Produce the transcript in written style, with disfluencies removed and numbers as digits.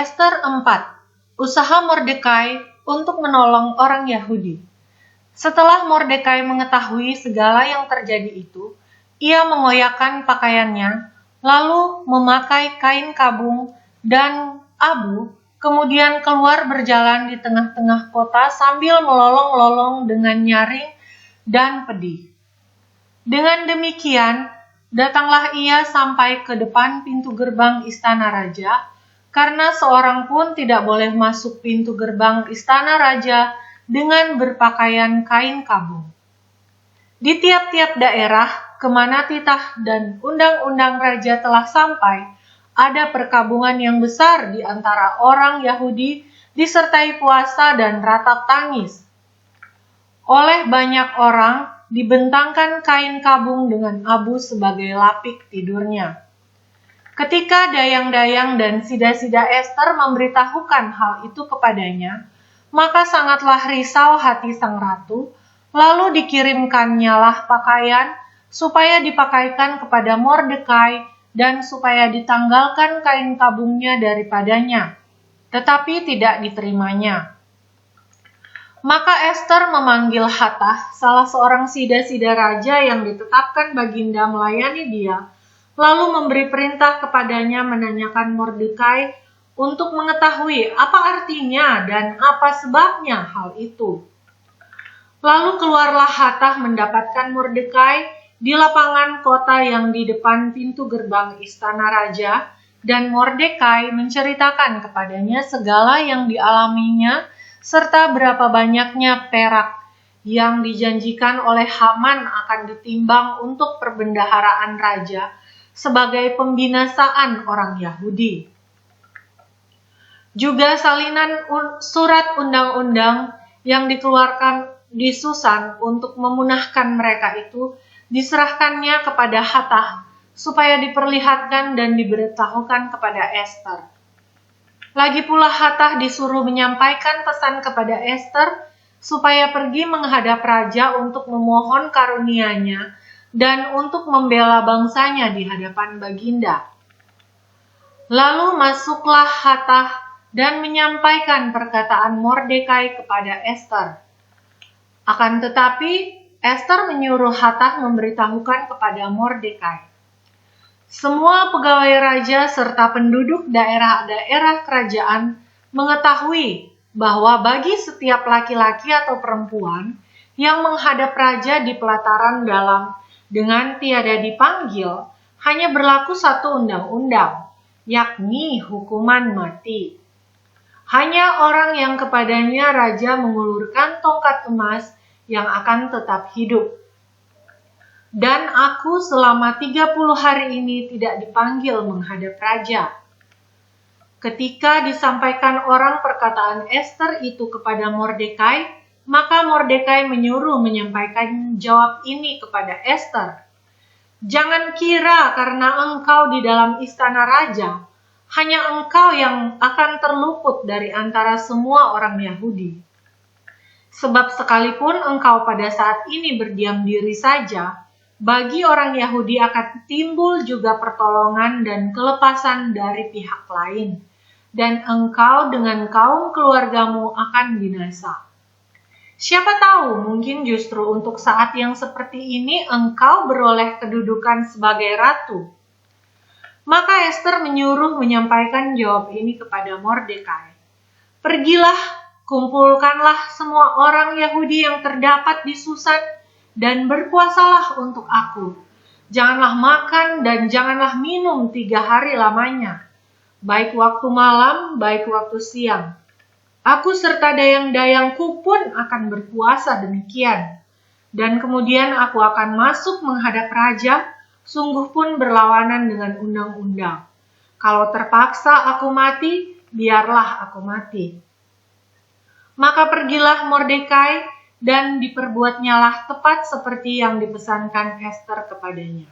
Ester 4. Usaha Mordekai untuk menolong orang Yahudi. Setelah Mordekai mengetahui segala yang terjadi itu, ia mengoyakkan pakaiannya, lalu memakai kain kabung dan abu, kemudian keluar berjalan di tengah-tengah kota sambil melolong-lolong dengan nyaring dan pedih. Dengan demikian, datanglah ia sampai ke depan pintu gerbang istana raja, karena seorang pun tidak boleh masuk pintu gerbang istana raja dengan berpakaian kain kabung. Di tiap-tiap daerah kemana titah dan undang-undang raja telah sampai, ada perkabungan yang besar di antara orang Yahudi disertai puasa dan ratap tangis. Oleh banyak orang dibentangkan kain kabung dengan abu sebagai lapik tidurnya. Ketika dayang-dayang dan sida-sida Ester memberitahukan hal itu kepadanya, maka sangatlah risau hati sang ratu, lalu dikirimkannyalah pakaian supaya dipakaikan kepada Mordekai dan supaya ditanggalkan kain kabungnya daripadanya, tetapi tidak diterimanya. Maka Ester memanggil Hatah, salah seorang sida-sida raja yang ditetapkan baginda melayani dia, lalu memberi perintah kepadanya menanyakan Mordekai untuk mengetahui apa artinya dan apa sebabnya hal itu. Lalu keluarlah Hatah mendapatkan Mordekai di lapangan kota yang di depan pintu gerbang istana raja, dan Mordekai menceritakan kepadanya segala yang dialaminya serta berapa banyaknya perak yang dijanjikan oleh Haman akan ditimbang untuk perbendaharaan raja sebagai pembinasaan orang Yahudi. Juga salinan surat undang-undang yang dikeluarkan di Susan untuk memunahkan mereka itu diserahkannya kepada Hatah supaya diperlihatkan dan diberitahukan kepada Ester. Lagi pula Hatah disuruh menyampaikan pesan kepada Ester supaya pergi menghadap raja untuk memohon karunia-Nya dan untuk membela bangsanya di hadapan baginda. Lalu masuklah Hatah dan menyampaikan perkataan Mordekai kepada Ester. Akan tetapi, Ester menyuruh Hatah memberitahukan kepada Mordekai. Semua pegawai raja serta penduduk daerah-daerah kerajaan mengetahui bahwa bagi setiap laki-laki atau perempuan yang menghadap raja di pelataran dalam dengan tiada dipanggil, hanya berlaku satu undang-undang, yakni hukuman mati. Hanya orang yang kepadanya raja mengulurkan tongkat emas yang akan tetap hidup. Dan aku selama 30 hari ini tidak dipanggil menghadap raja. Ketika disampaikan orang perkataan Ester itu kepada Mordekai, maka Mordekai menyuruh menyampaikan jawab ini kepada Ester. Jangan kira karena engkau di dalam istana raja, hanya engkau yang akan terluput dari antara semua orang Yahudi. Sebab sekalipun engkau pada saat ini berdiam diri saja, bagi orang Yahudi akan timbul juga pertolongan dan kelepasan dari pihak lain, dan engkau dengan kaum keluargamu akan binasa. Siapa tahu, mungkin justru untuk saat yang seperti ini engkau beroleh kedudukan sebagai ratu. Maka Ester menyuruh menyampaikan jawab ini kepada Mordekai. Pergilah, kumpulkanlah semua orang Yahudi yang terdapat di Susan, dan berpuasalah untuk aku. Janganlah makan dan janganlah minum 3 hari lamanya, baik waktu malam, baik waktu siang. Aku serta dayang-dayangku pun akan berpuasa demikian. Dan kemudian aku akan masuk menghadap raja, sungguh pun berlawanan dengan undang-undang. Kalau terpaksa aku mati, biarlah aku mati. Maka pergilah Mordekai, dan diperbuatnyalah tepat seperti yang dipesankan Ester kepadanya.